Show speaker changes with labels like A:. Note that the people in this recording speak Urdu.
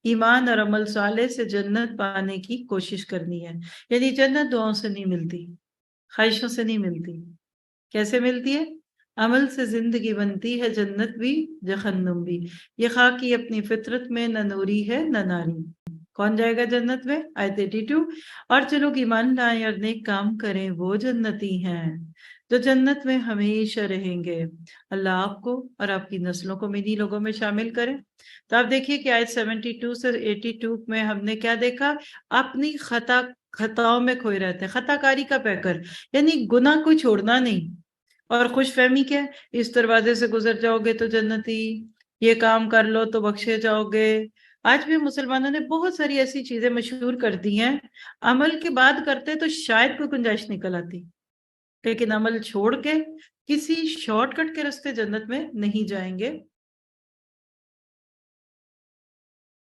A: ایمان اور عمل صالح سے جنت پانے کی کوشش کرنی ہے. یعنی جنت دعاؤں سے نہیں ملتی، خواہشوں سے نہیں ملتی. کیسے ملتی ہے؟ عمل سے زندگی بنتی ہے، جنت بھی جہنم بھی. یہ خاکی اپنی فطرت میں نہ نوری ہے نہ ناری. کون جائے گا جنت میں؟ آیت 82. اور جو لوگ ایمان لائیں اور نیک کام کریں وہ جنتی ہیں جو جنت میں ہمیشہ رہیں گے. اللہ آپ کو اور آپ کی نسلوں کو انہی لوگوں میں شامل کرے. تو آپ دیکھیے کہ آیت 72 سے 82 میں ہم نے کیا دیکھا؟ اپنی خطاؤں میں کھوئے رہتے ہیں، خطا کاری کا پیکر، یعنی گناہ کو چھوڑنا نہیں. اور خوش فہمی کیا ہے؟ اس دروازے سے گزر جاؤ گے تو جنتی، یہ کام کر لو تو بخشے جاؤ گے. آج بھی مسلمانوں نے بہت ساری ایسی چیزیں مشہور کر دی ہیں، عمل کے بعد کرتے تو شاید کوئی گنجائش نکل آتی، لیکن عمل چھوڑ کے کسی شارٹ کٹ کے راستے جنت میں نہیں جائیں گے.